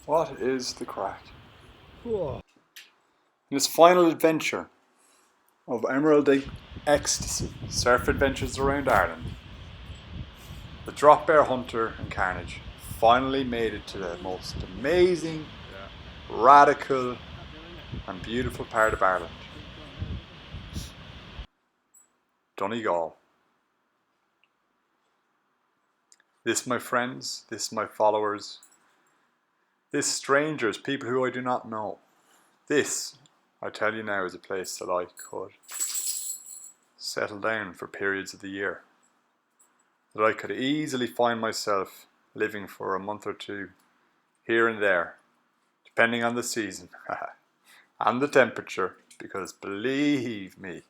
What is the crack? Whoa. In his final adventure of Emerald Ecstasy, surf adventures around Ireland, the drop bear hunter and Carnage finally made it to the most amazing, radical, and beautiful part of Ireland, Donegal. This, my friends, this, my followers, this, strangers, people who I do not know, this, I tell you now, is a place that I could settle down for periods of the year. That I could easily find myself living for a month or two, here and there, depending on the season and the temperature, because believe me,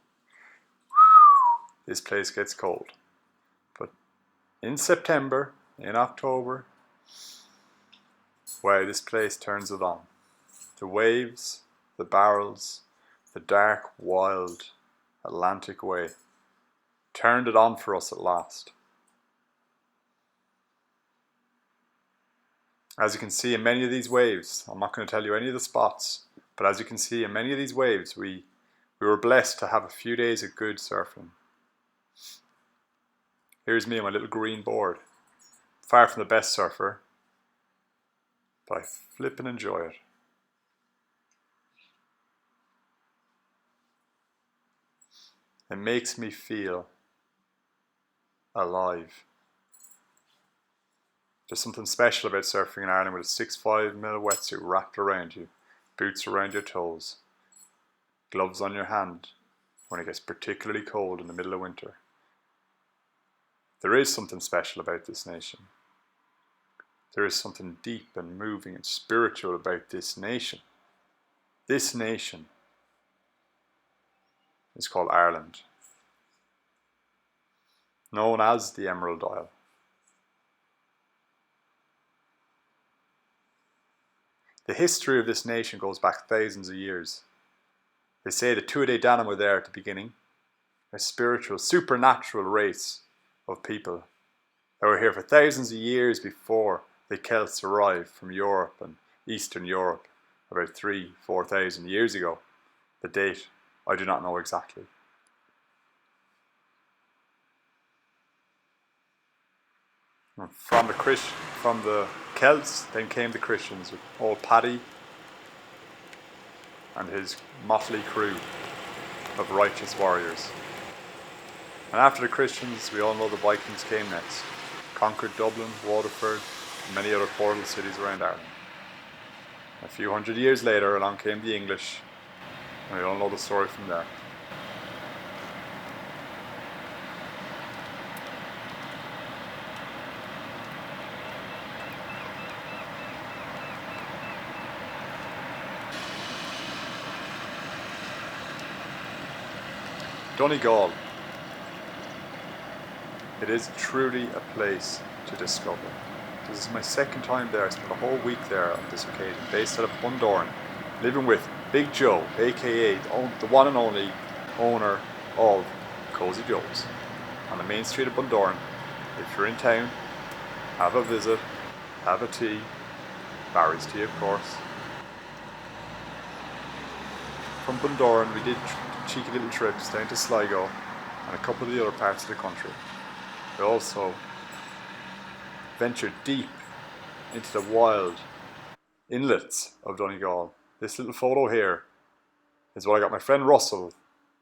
this place gets cold. But in September, in October, wow, this place turns it on. The waves, the barrels, the dark, wild Atlantic way turned it on for us at last. As you can see in many of these waves, I'm not going to tell you any of the spots, but as you can see in many of these waves, we were blessed to have a few days of good surfing. Here's me on my little green board. Far from the best surfer, but I flip and enjoy it. It makes me feel alive. There's something special about surfing in Ireland with a 6'5" wetsuit wrapped around you, boots around your toes, gloves on your hand when it gets particularly cold in the middle of winter. There is something special about this nation. There is something deep and moving and spiritual about this nation. This nation is called Ireland, known as the Emerald Isle. The history of this nation goes back thousands of years. They say the Tuatha Danann were there at the beginning, a spiritual, supernatural race of people that were here for thousands of years before the Celts arrived from Europe and Eastern Europe about 3,000-4,000 years ago. The date, I do not know exactly. And from the Celts, then came the Christians with old Paddy and his motley crew of righteous warriors. And after the Christians, we all know the Vikings came next, conquered Dublin, Waterford, and many other portal cities around Ireland. A few hundred years later, along came the English, and we all know the story from there. Donegal. It is truly a place to discover. This is my second time there. I spent a whole week there on this occasion, based out of Bundoran, living with Big Joe, aka the one and only owner of Cozy Joe's on the main street of Bundoran. If you're in town, have a visit, have a tea, Barry's tea of course. From Bundoran we did cheeky little trips down to Sligo and a couple of the other parts of the country. We also ventured deep into the wild inlets of Donegal. This little photo here is what I got my friend Russell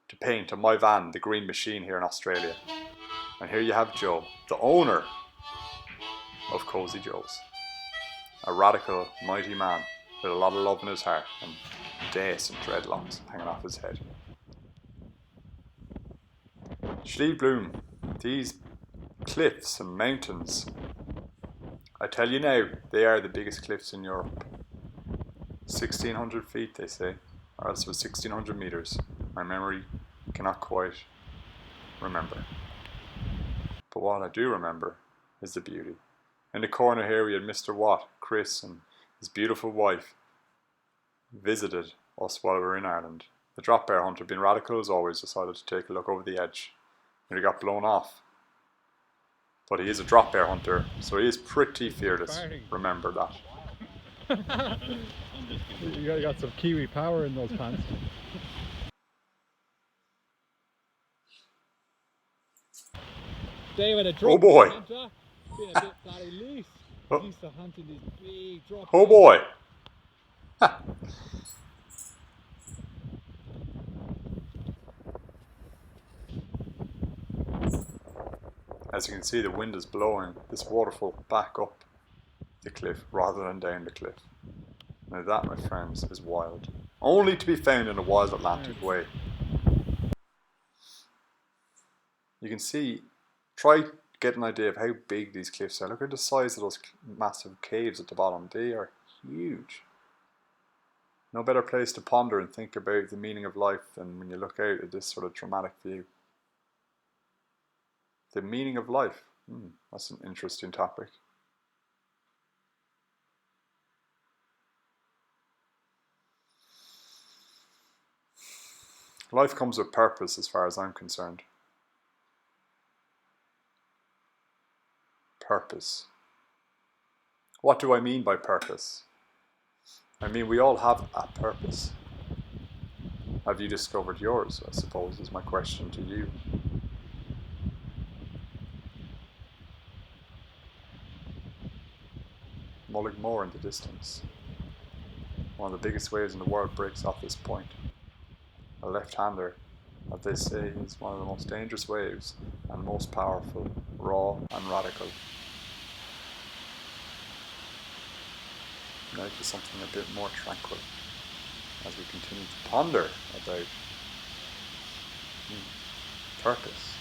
to paint on my van, the Green Machine, here in Australia. And here you have Joe, the owner of Cozy Joe's. A radical, mighty man with a lot of love in his heart and dace and dreadlocks hanging off his head. Slieve Bloom, these cliffs and mountains, I tell you now, they are the biggest cliffs in Europe. 1,600 feet they say, or else it was 1,600 meters. My memory cannot quite remember. But what I do remember is the beauty. In the corner here we had Mr. Watt, Chris, and his beautiful wife visited us while we were in Ireland. The drop bear hunter, being radical as always, decided to take a look over the edge. And he got blown off. But he is a drop bear hunter, so he is pretty fearless. Remember that. You got some Kiwi power in those pants. David, a drop. Oh boy! Being a bit bloody loose. Oh. He's used to hunting these big drop. Oh boy! As you can see, the wind is blowing this waterfall back up the cliff rather than down the cliff. Now that, my friends, is wild. Only to be found in a wild Atlantic way. You can see, try to get an idea of how big these cliffs are. Look at the size of those massive caves at the bottom. They are huge. No better place to ponder and think about the meaning of life than when you look out at this sort of dramatic view. The meaning of life. That's an interesting topic. Life comes with purpose as far as I'm concerned. Purpose. What do I mean by purpose? I mean, we all have a purpose. Have you discovered yours, I suppose, is my question to you. Mullaghmore in the distance. One of the biggest waves in the world breaks off this point. A left-hander, as they say, is one of the most dangerous waves and most powerful, raw and radical. Now to something a bit more tranquil as we continue to ponder about purpose.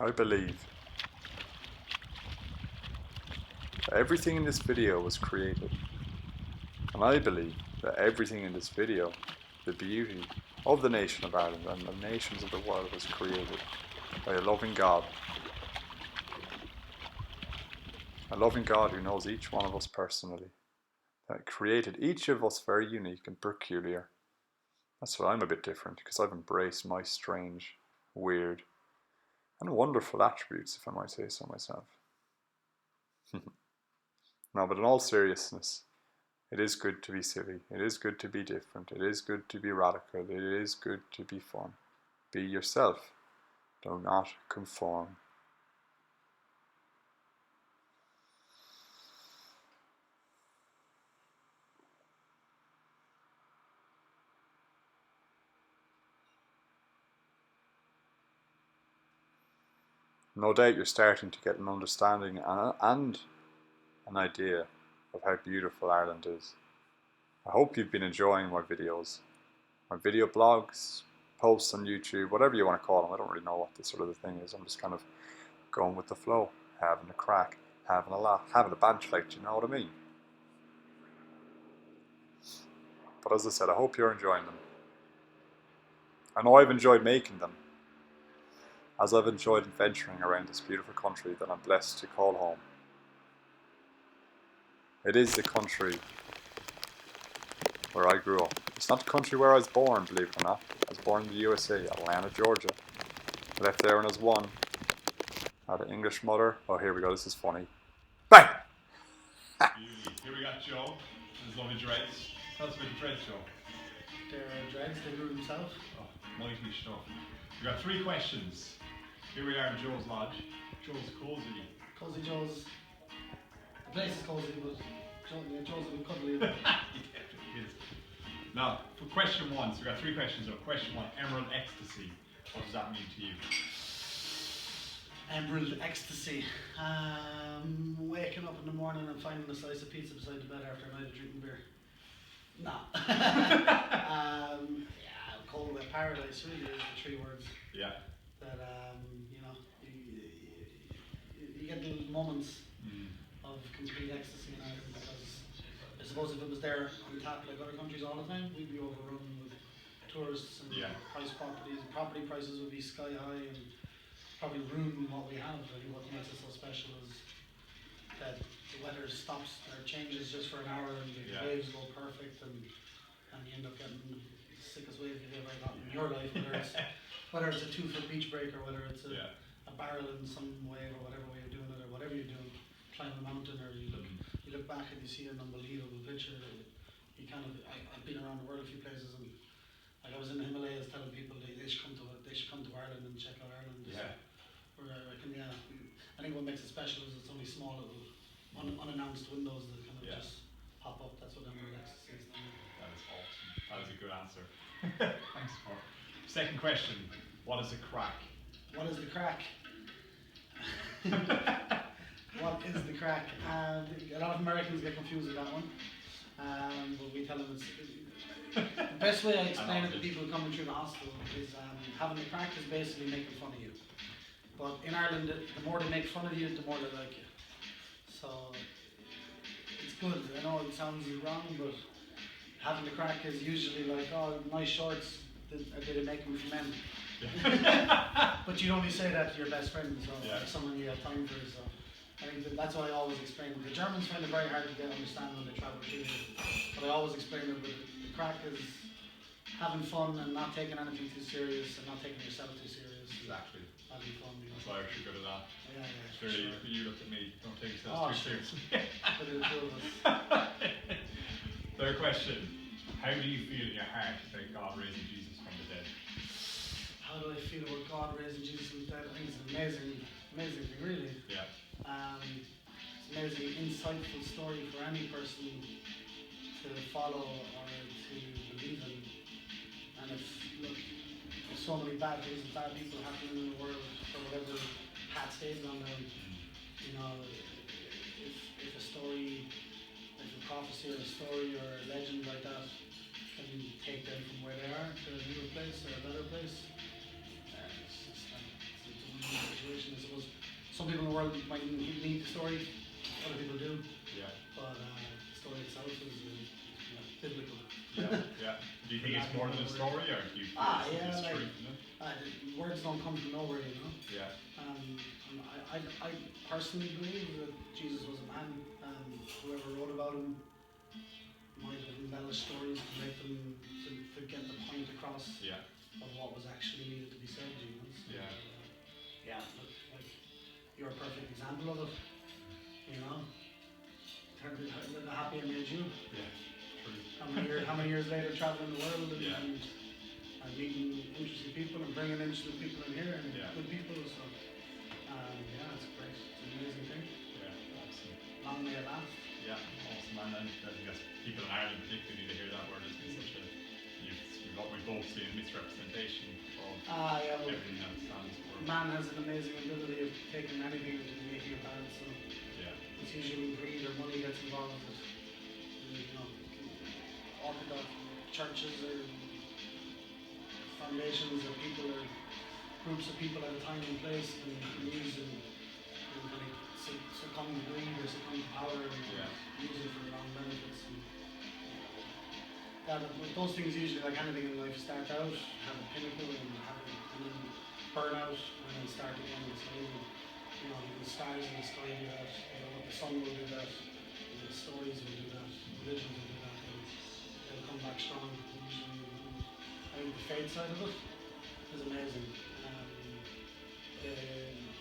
I believe that everything in this video was created, and I believe that everything in this video, the beauty of the nation of Ireland and the nations of the world, was created by a loving God. A loving God who knows each one of us personally, that created each of us very unique and peculiar. That's why I'm a bit different, because I've embraced my strange, weird, and wonderful attributes, if I might say so myself. No, but in all seriousness, it is good to be silly. It is good to be different. It is good to be radical. It is good to be fun. Be yourself. Do not conform. No doubt you're starting to get an understanding and an idea of how beautiful Ireland is. I hope you've been enjoying my videos, my video blogs, posts on YouTube, whatever you want to call them. I don't really know what this sort of thing is. I'm just kind of going with the flow, having a crack, having a laugh, having a banter, like, you know what I mean? But as I said, I hope you're enjoying them. I know I've enjoyed making them, as I've enjoyed adventuring around this beautiful country that I'm blessed to call home. It is the country where I grew up. It's not the country where I was born, believe it or not. I was born in the USA, Atlanta, Georgia. I left there when I was 1. I had an English mother. Oh, here we go, this is funny. Bang! Here we got Joe, his lovely dreads. Tell us about the dreads, Joe. They're dreads, they grew themselves. Oh, mighty stuff. We got 3 questions. Here we are in Joe's lodge. Joe's cozy. Cozy Joe's. The place is cozy, but Joe's a bit cuddly. It is. Now, for question 1, so we got 3 questions. So question 1, Emerald Ecstasy. What does that mean to you? Emerald Ecstasy. Waking up in the morning and finding a slice of pizza beside the bed after a night of drinking beer. Nah. Yeah, cold wet paradise really is the 3 words. Yeah. That you know, you get little moments of complete ecstasy in Ireland, because I suppose if it was there on tap like other countries all the time, we'd be overrun with tourists and price properties. Property prices would be sky high and probably ruin what we have. I think what makes it so special is that the weather stops or changes just for an hour and the Yeah. waves go perfect and you end up getting the sickest wave you've ever got in your life, whether it's a 2 foot beach break or whether it's Yeah. a barrel in some wave or whatever way you're doing it or whatever you're doing, climb a mountain or you look back and you see an unbelievable picture. You kind of I've been around the world a few places and like I was in the Himalayas telling people they should come to Ireland and check out Ireland. Yeah. Where I reckon, yeah, I think what makes it special is it's only small little unannounced windows that kind of just pop up. That's what Emerald Ecstasy is. That is awesome. That is a good answer. Thanks, Mark. Second question. What is a crack? What is the crack? What is the crack? A lot of Americans get confused with that one. But we tell them the best way I explain it to people coming through the hospital is having a crack is basically making fun of you. But in Ireland, the more they make fun of you, the more they like you. So it's good. I know it sounds wrong, but having the crack is usually like, oh, nice shorts. Did it make them for men? But you'd only say that to your best friend, so like someone you have time for. So I think that's what I always explain. The Germans find it very hard to understand when they travel through here. But I always explain it. But the crack is having fun and not taking anything too serious and not taking yourself too serious. Exactly. Having fun. That's why Irish are good at that. Yeah, yeah. Clearly, Sure. you look at me, don't take yourself Oh, too sure. seriously. But the two of us. Third question. How do you feel in your heart about God raising Jesus from the dead? How do I feel about God raising Jesus from the dead? I think it's an amazing thing, really. Yeah. It's an amazing, insightful story for any person to follow or to believe in. And if so many bad things and bad people happening in the world for whatever path stays on them, you know, if a story, if a prophecy or a story or a legend like that can take them from where they are to a newer place or a better place, it's just like, it's a win-win situation. I suppose some people in the world might need the story, other people do, but the story itself is biblical. Yeah. Do you think it's more than a story, or do you think it's like, truth in it? Words don't come from nowhere, you know. Yeah. And I personally believe that Jesus was a man, and whoever wrote about him might have embellished stories to make them to get the point across of what was actually needed to be said, you know. So, look, like you're a perfect example of it, you know. Look how happy I made you. Yeah. True. How many years later, traveling the world and meeting interesting people and bringing interesting people in here and good people. So, it's great. It's an amazing thing. Yeah, awesome. Long may it last. Yeah, awesome. And I think that's people in Ireland particularly need to hear that word. It's been such a we've both seen misrepresentation of everything that stands for. Man has an amazing ability of taking anything and making it bad. So it's usually greed or money that's involved with it. You know, Orthodox churches or foundations or people or groups of people at a time and place and use and kind of succumb to greed or succumb to power and use it for their own benefits. And those things usually, like anything in life, start out, have a pinnacle and then burn out and then start again. So you know, the stars in the sky do that, the sun will do that, the stories will do that, religions will do that, and they'll come back strong. Usually, I think the faith side of it is amazing.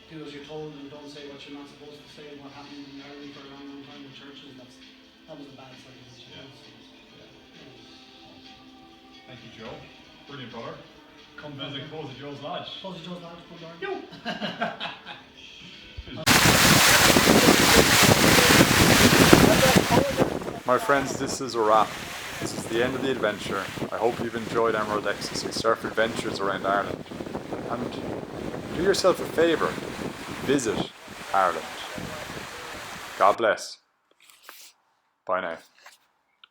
Do as you're told and don't say what you're not supposed to say. And what happened in Ireland for a long time with churches, that was a bad side of it. Thank you, Joe. Brilliant, brother. Come visit Close at Joe's Lodge. Close at Joe's Lodge, come down. My friends, this is a wrap. This is the end of the adventure. I hope you've enjoyed Emerald Ecstasy surf adventures around Ireland. And do yourself a favour, visit Ireland. God bless. Bye now.